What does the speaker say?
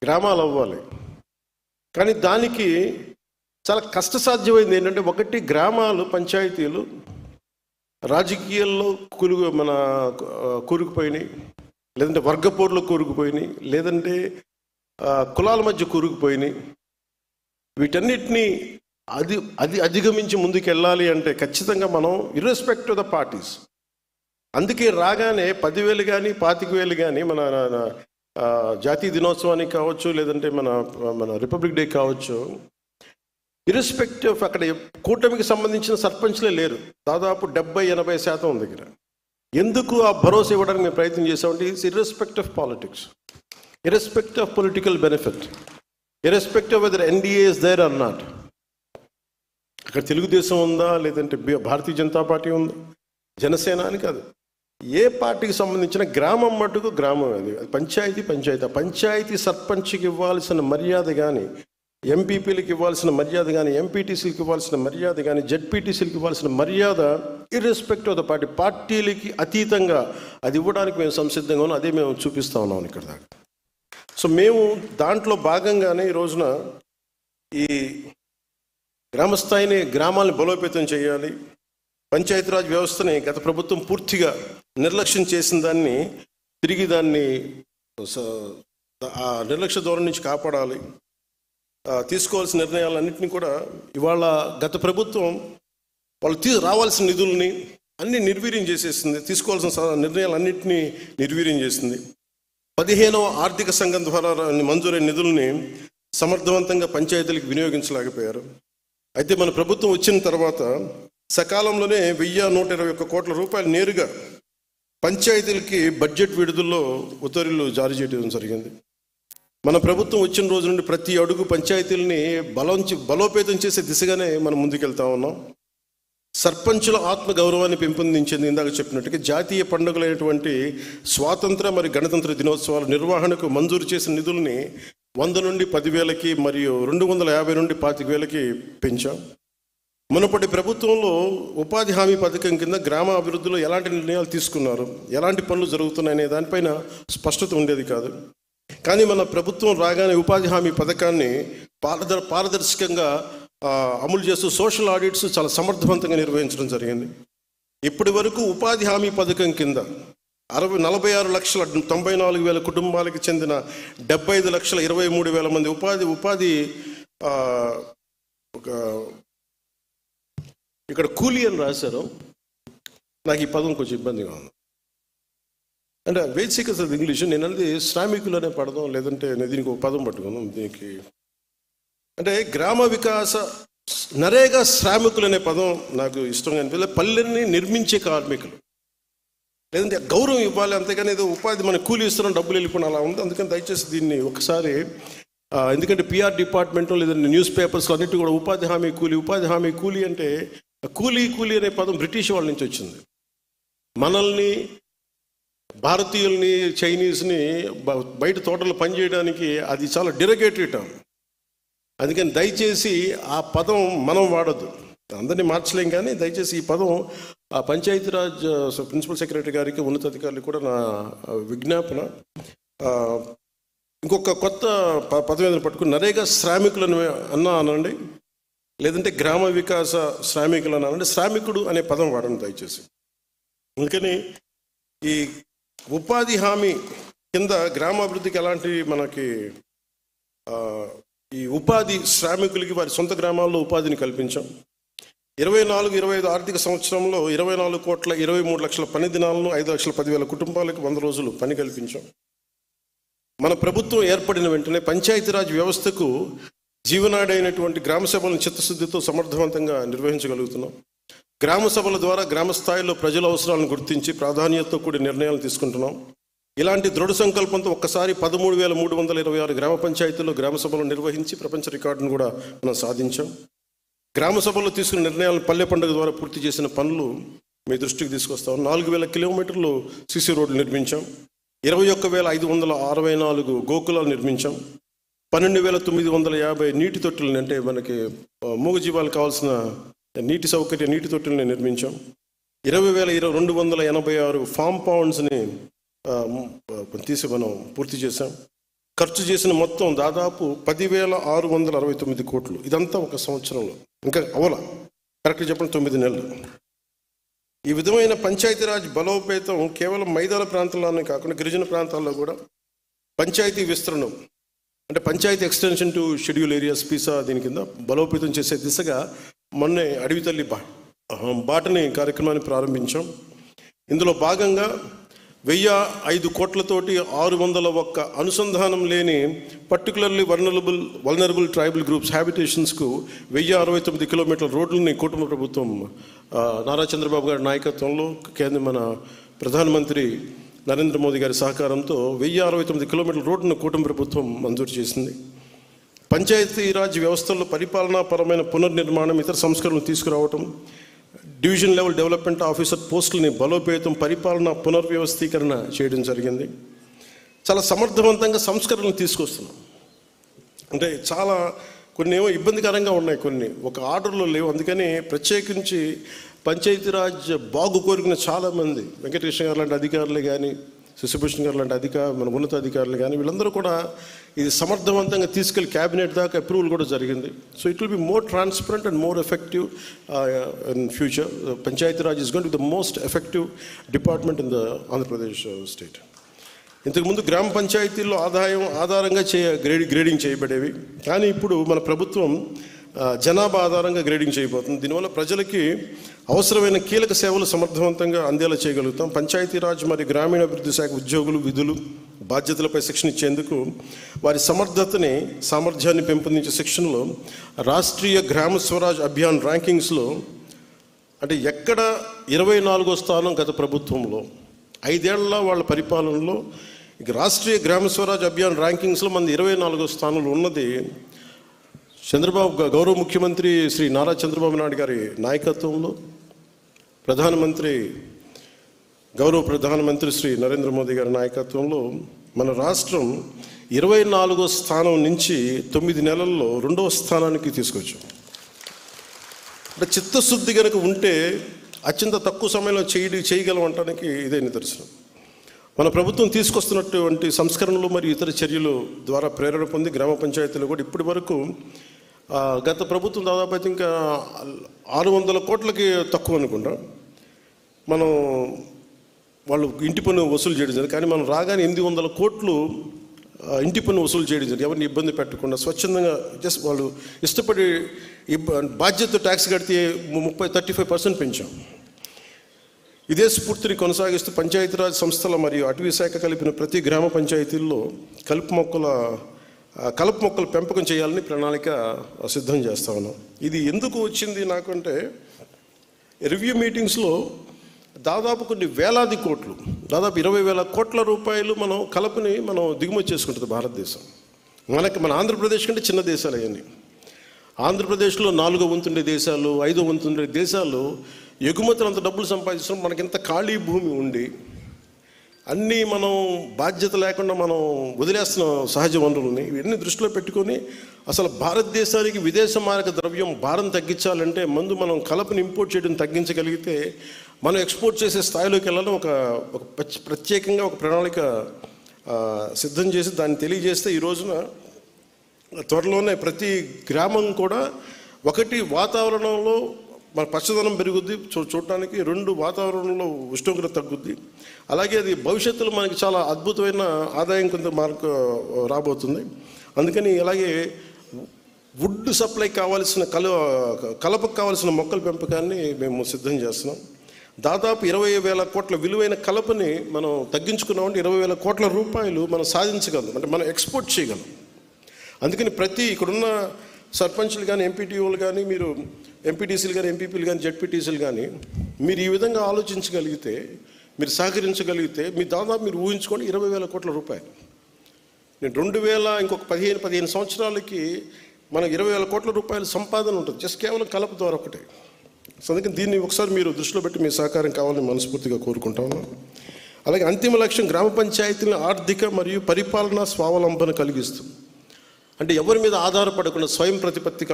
గ్రామాలు అవ్వాలి. కానీ దానికి చాలా కష్టసాధ్యమైంది ఏంటంటే, ఒకటి గ్రామాలు, పంచాయతీలు రాజకీయాల్లో కూరుకుపోయినాయి, లేదంటే వర్గపోరులో కూరుకుపోయినాయి, లేదంటే కులాల మధ్య కూరుకుపోయినాయి. వీటన్నిటినీ అధిగమించి ముందుకు వెళ్ళాలి అంటే ఖచ్చితంగా మనం ఇర్రెస్పెక్ట్ ఆఫ్ ద పార్టీస్. అందుకే రాగానే 10,000 కానీ 25,000 కానీ మన జాతీయ దినోత్సవానికి కావచ్చు, లేదంటే మన రిపబ్లిక్ డే కావచ్చు, ఇర్రెస్పెక్టివ్ అక్కడ కూటమికి సంబంధించిన సర్పంచ్లే లేరు. దాదాపు 70-80% దగ్గర. ఎందుకు ఆ భరోసా ఇవ్వడానికి మేము ప్రయత్నం చేసామంటే, it's irrespective of politics, irrespective of political benefit, irrespective of whether NDA is there or not. అక్కడ తెలుగుదేశం ఉందా, లేదంటే భారతీయ జనతా పార్టీ ఉందా, జనసేన అని కాదు, ఏ పార్టీకి సంబంధించిన గ్రామం మటుకు గ్రామం. అది పంచాయతీ. ఆ పంచాయతీ సర్పంచ్కి ఇవ్వాల్సిన మర్యాద కానీ, ఎంపీపీలకు ఇవ్వాల్సిన మర్యాద కానీ, ఎంపీటీసీలకు ఇవ్వాల్సిన మర్యాద కానీ, జెడ్పీటీసీలకు ఇవ్వాల్సిన మర్యాద ఇర్రెస్పెక్ట్ ఆఫ్ ద పార్టీలకి అతీతంగా అది ఇవ్వడానికి మేము సంసిద్ధంగా ఉన్నాం. అదే మేము చూపిస్తూ ఉన్నాం ఇక్కడ దాకా. సో మేము దాంట్లో భాగంగానే ఈ రోజున ఈ గ్రామస్థాయిని, గ్రామాలను బలోపేతం చేయాలి. పంచాయతీరాజ్ వ్యవస్థని గత ప్రభుత్వం పూర్తిగా నిర్లక్ష్యం చేసిన దాన్ని తిరిగి దాన్ని ఆ నిర్లక్ష్య ధోరణి నుంచి కాపాడాలి. తీసుకోవాల్సిన నిర్ణయాలన్నింటినీ కూడా ఇవాళ గత ప్రభుత్వం వాళ్ళు రావాల్సిన నిధుల్ని అన్ని నిర్వీర్యం చేసేసింది. తీసుకోవాల్సిన నిర్ణయాలన్నింటినీ నిర్వీర్యం చేసింది. 15వ ఆర్థిక సంఘం ద్వారా మంజూరైన నిధుల్ని సమర్థవంతంగా పంచాయతీలకు వినియోగించలేకపోయారు. అయితే మన ప్రభుత్వం వచ్చిన తర్వాత సకాలంలోనే 1,121 కోట్ల రూపాయలు నేరుగా పంచాయతీలకి బడ్జెట్ విడుదలలో ఉత్తర్వులు జారీ చేయడం జరిగింది. మన ప్రభుత్వం వచ్చిన రోజు నుండి ప్రతి అడుగు పంచాయతీలని బలోపేతం చేసే దిశగానే మనం ముందుకెళ్తా ఉన్నాం. సర్పంచుల ఆత్మగౌరవాన్ని పెంపొందించింది. ఇందాక చెప్పినట్టుగా జాతీయ పండుగలైనటువంటి స్వాతంత్ర మరియు గణతంత్ర దినోత్సవాల నిర్వహణకు మంజూరు చేసిన నిధుల్ని 100 నుండి 10,000కి మరియు 250 నుండి 25,000కి పెంచాం. మునుపటి ప్రభుత్వంలో ఉపాధి హామీ పథకం కింద గ్రామ అభివృద్ధిలో ఎలాంటి నిర్ణయాలు తీసుకున్నారు, ఎలాంటి పనులు జరుగుతున్నాయనే దానిపైన స్పష్టత ఉండేది కాదు. కానీ మన ప్రభుత్వం రాగానే ఉపాధి హామీ పథకాన్ని పారదర్శకంగా అమలు చేస్తూ సోషల్ ఆడిట్స్ చాలా సమర్థవంతంగా నిర్వహించడం జరిగింది. ఇప్పటి వరకు ఉపాధి హామీ పథకం కింద 46,94,000 కుటుంబాలకు చెందిన 75,23,000 మంది ఉపాధి ఇక్కడ కూలీ అని రాశారు. నాకు ఈ పదం కొంచెం ఇబ్బందిగా ఉంది. అంటే వేజ్ సీకర్స్ అది ఇంగ్లీష్, నేను అనేది శ్రామికులు అనే పడదాం, లేదంటే నేను దీనికి ఒక పదం పట్టుకున్నాం. దీనికి అంటే గ్రామ వికాస నరేగా శ్రామికులు అనే పదం నాకు ఇష్టంగా అనిపించలేదు. పల్లెల్ని నిర్మించే కార్మికులు, లేదంటే గౌరవం ఇవ్వాలి, అంతేగాని ఏదో ఉపాధి మన కూలీ ఇస్తున్నాం డబ్బులు వెళ్ళిపోయిన అలా ఉంది. అందుకని దయచేసి దీన్ని ఒకసారి, ఎందుకంటే పిఆర్ డిపార్ట్మెంట్లో లేదంటే న్యూస్ పేపర్స్లో అన్నిటి కూడా ఉపాధి హామీ కూలీ అంటే కూలీ అనే పదం బ్రిటిష్ వాళ్ళ నుంచి వచ్చింది. మనల్ని, భారతీయుల్ని, చైనీస్ని బయట తోటలు పనిచేయడానికి అది చాలా డిరగేటరీ టర్మ్. అందుకని దయచేసి ఆ పదం మనం వాడద్దు. అందరినీ మార్చలేం, కానీ దయచేసి ఈ పదం ఆ పంచాయతీరాజ్ ప్రిన్సిపల్ సెక్రటరీ గారికి, ఉన్నతాధికారులకు కూడా నా విజ్ఞాపన. ఇంకొక కొత్త పదం ఏదైనా పట్టుకుని నరేగా శ్రామికులను అనండి, లేదంటే గ్రామ వికాస శ్రామికులు అనండి. శ్రామికుడు అనే పదం వాడండి దయచేసి. అందుకని ఈ ఉపాధి హామీ కింద గ్రామాభివృద్ధికి ఎలాంటి మనకి ఈ ఉపాధి శ్రామికులకి వారి సొంత గ్రామాల్లో ఉపాధిని కల్పించాం. 24-25 ఆర్థిక సంవత్సరంలో 24,23,00,000 పని దినాలను 5,10,000 కుటుంబాలకు 100 రోజులు పని కల్పించాం. మన ప్రభుత్వం ఏర్పడిన వెంటనే పంచాయతీరాజ్ వ్యవస్థకు జీవనాడైనటువంటి గ్రామ సభలను చిత్తశుద్ధితో సమర్థవంతంగా నిర్వహించగలుగుతున్నాం. గ్రామ సభల ద్వారా గ్రామ స్థాయిలో ప్రజల అవసరాలను గుర్తించి ప్రాధాన్యతతో కూడిన నిర్ణయాలు తీసుకుంటున్నాం. ఇలాంటి దృఢ సంకల్పంతో ఒక్కసారి 13,326 గ్రామ పంచాయతీల్లో గ్రామ సభలు నిర్వహించి ప్రపంచ రికార్డును కూడా మనం సాధించాం. గ్రామ సభల్లో తీసుకున్న నిర్ణయాలను పల్లె పండుగ ద్వారా పూర్తి చేసిన పనులు మీ దృష్టికి తీసుకొస్తాం. 4,000 కిలోమీటర్లు సిసి రోడ్లు నిర్మించాం. 21,564 గోకులాలు నిర్మించాం. 12,950 నీటి తొట్టులని, అంటే మనకి మూగజీవాలకు కావాల్సిన నీటి సౌకర్య నీటి తొట్టుల్ని నిర్మించాం. 20,286 ఫామ్ పౌండ్స్ని మనం పూర్తి చేశాం. ఖర్చు చేసిన మొత్తం దాదాపు 10,669 కోట్లు. ఇదంతా ఒక సంవత్సరంలో, ఇంకా అవల కరెక్ట్గా చెప్పండి 9 నెలలు. ఈ విధమైన పంచాయతీరాజ్ బలోపేతం కేవలం మైదాన ప్రాంతాల్లోనే కాకుండా గిరిజన ప్రాంతాల్లో కూడా పంచాయతీ విస్తరణం, అంటే panchayati extension to schedule areas PESA దీని కింద బలోపేతం చేసే దిశగా మొన్నే అడవి తల్లి బాటని కార్యక్రమాన్ని ప్రారంభించాం. ఇందులో భాగంగా 1,005 కోట్లతోటి 601 అనుసంధానం లేని పర్టికులర్లీ వల్నరబుల్ ట్రైబల్ గ్రూప్స్ హ్యాబిటేషన్స్కు 1,069 కిలోమీటర్ల రోడ్లని కుటుంబ ప్రభుత్వం నారా చంద్రబాబు గారి నాయకత్వంలో మన ప్రధానమంత్రి నరేంద్ర మోదీ గారి సహకారంతో 1,069 కిలోమీటర్ల రోడ్డును కూటమి ప్రభుత్వం మంజూరు చేసింది. పంచాయతీరాజ్ వ్యవస్థల్లో పరిపాలనాపరమైన పునర్నిర్మాణం, ఇతర సంస్కరణలు తీసుకురావటం, డివిజన్ లెవెల్ డెవలప్మెంట్ ఆఫీసర్ పోస్టులని బలోపేతం, పరిపాలన పునర్వ్యవస్థీకరణ చేయడం జరిగింది. చాలా సమర్థవంతంగా సంస్కరణలు తీసుకొస్తున్నాం. అంటే చాలా కొన్ని ఏమో ఇబ్బందికరంగా ఉన్నాయి, కొన్ని ఒక ఆర్డర్లో లేవు. అందుకని ప్రత్యేకించి పంచాయతీరాజ్ బాగు కోరుకున్న చాలామంది వెంకటకృష్ణ గారు లాంటి అధికారులు కానీ, శశిభూషణ్ గారు లాంటి మన ఉన్నత అధికారులు కానీ వీళ్ళందరూ కూడా ఇది సమర్థవంతంగా తీసుకెళ్లి క్యాబినెట్ దాకా అప్రూవల్ కూడా జరిగింది. So it will be more transparent and more effective in future. Panchayati Raj is going to be the most effective department in the Andhra Pradesh state. ఇంతకుముందు గ్రామ పంచాయతీల్లో ఆధారంగా గ్రేడింగ్ చేయబడేవి, కానీ ఇప్పుడు మన ప్రభుత్వం జనాభా ఆధారంగా గ్రేడింగ్ చేయబోతుంది. దీనివల్ల ప్రజలకి అవసరమైన కీలక సేవలు సమర్థవంతంగా అందేలా చేయగలుగుతాం. పంచాయతీరాజ్ మరియు గ్రామీణాభివృద్ధి శాఖ ఉద్యోగులు విధులు బాధ్యతలపై శిక్షణ ఇచ్చేందుకు వారి సమర్థతని సామర్థ్యాన్ని పెంపొందించే శిక్షణలో రాష్ట్రీయ గ్రామ స్వరాజ్ అభియాన్ ర్యాంకింగ్స్లో అంటే ఎక్కడ 24వ స్థానం గత ప్రభుత్వంలో 5 ఏళ్ల వాళ్ళ పరిపాలనలో ఇక రాష్ట్రీయ గ్రామ స్వరాజ్ అభియాన్ ర్యాంకింగ్స్లో మన 24వ స్థానంలో ఉన్నది గౌరవ ముఖ్యమంత్రి శ్రీ నారా చంద్రబాబు నాయుడు గారి నాయకత్వంలో గౌరవ ప్రధానమంత్రి శ్రీ నరేంద్ర మోదీ గారి నాయకత్వంలో మన రాష్ట్రం 24వ స్థానం నుంచి 9 నెలల్లో 2వ స్థానానికి తీసుకొచ్చాం. అంటే చిత్తశుద్ధి కనుక ఉంటే అత్యంత తక్కువ సమయంలో చేయగలం అనడానికి ఇదే నిదర్శనం. మన ప్రభుత్వం తీసుకొస్తున్నటువంటి సంస్కరణలు మరియు ఇతర చర్యలు ద్వారా ప్రేరణ పొంది గ్రామ పంచాయతీలు కూడా ఇప్పటి వరకు గత ప్రభుత్వం దాదాపు అయితే ఇంకా 600 కోట్లకి తక్కువ అనుకుంటా మనం వాళ్ళు ఇంటి పన్ను వసూలు చేయడం జరిగింది. కానీ మనం రాగానే 800 కోట్లు ఇంటి పన్ను వసూలు చేయడం జరిగింది. ఎవరిని ఇబ్బంది పెట్టకుండా స్వచ్ఛందంగా జస్ట్ వాళ్ళు ఇష్టపడి బాధ్యత ట్యాక్స్ కడితే 35% పెంచాం. ఇదే స్ఫూర్తిని కొనసాగిస్తూ పంచాయతీరాజ్ సంస్థల మరియు అటవీ శాఖ కలిపిన ప్రతి గ్రామ పంచాయతీల్లో కలుపు మొక్కల పెంపకం చేయాలని ప్రణాళిక సిద్ధం చేస్తా ఉన్నాం. ఇది ఎందుకు వచ్చింది నాకంటే రివ్యూ మీటింగ్స్లో దాదాపు కొన్ని వేలాది కోట్లు, దాదాపు 20,000 కోట్ల రూపాయలు మనం కలపని దిగుమతి చేసుకుంటుంది భారతదేశం. మన ఆంధ్రప్రదేశ్ కంటే చిన్న దేశాలు అవన్నీ. ఆంధ్రప్రదేశ్లో 4వ వంతుండే దేశాలు, 5వ వంతుండే దేశాలు ఎగుమతులు అంత డబ్బులు సంపాదించడం, మనకింత ఖాళీ భూమి ఉండి అన్నీ మనం బాధ్యత లేకుండా మనం వదిలేస్తున్నాం సహజ వనరులని. ఇవన్నీ దృష్టిలో పెట్టుకొని అసలు భారతదేశానికి విదేశ మారక ద్రవ్యం భారం తగ్గించాలంటే ముందు మనం కలపని ఇంపోర్ట్ చేయడం తగ్గించగలిగితే మనం ఎక్స్పోర్ట్ చేసే స్థాయిలోకి వెళ్ళాలని ఒక ప్రత్యేకంగా ఒక ప్రణాళిక సిద్ధం చేసి దాన్ని తెలియజేస్తే ఈ రోజున త్వరలోనే ప్రతి గ్రామం కూడా ఒకటి వాతావరణంలో మన పచ్చదనం పెరుగుద్ది చూడటానికి, 2 వాతావరణంలో ఉష్ణోగ్రత తగ్గుద్ది. అలాగే అది భవిష్యత్తులో మనకి చాలా అద్భుతమైన ఆదాయం కొంత మనకు రాబోతుంది. అందుకని అలాగే వుడ్ సప్లై కావాల్సిన కలపకు కావాల్సిన మొక్కల పెంపకాన్ని మేము సిద్ధం చేస్తున్నాం. దాదాపు 20,000 కోట్ల విలువైన కలపని మనం తగ్గించుకున్నామంటే 20,000 కోట్ల రూపాయలు మనం సాధించగలం, అంటే మనం ఎక్స్పోర్ట్ చేయగలం. అందుకని ఇక్కడున్న సర్పంచ్లు కానీ, ఎంపీటీఓలు కానీ, మీరు ఎంపీటీసీలు కానీ, ఎంపీపీలు కానీ, జెడ్పీటీసీలు కానీ మీరు ఈ విధంగా ఆలోచించగలిగితే, మీరు సహకరించగలిగితే దాదాపు మీరు ఊహించుకోండి 20,000 కోట్ల రూపాయలు. నేను 2000 ఇంకొక 15 సంవత్సరాలకి మనకు 20,000 కోట్ల రూపాయల సంపాదన ఉంటుంది జస్ట్ కేవలం కలప ద్వారా ఒకటే. సో అందుకని దీన్ని ఒకసారి మీరు దృష్టిలో పెట్టి మీ సహకారం కావాలని మనస్ఫూర్తిగా కోరుకుంటాను. అలాగే అంతిమ లక్ష్యం గ్రామ పంచాయతీలను ఆర్థిక మరియు పరిపాలనా స్వావలంబన కలిగిస్తుంది. అంటే ఎవరి మీద ఆధారపడకుండా స్వయం ప్రతిపత్తి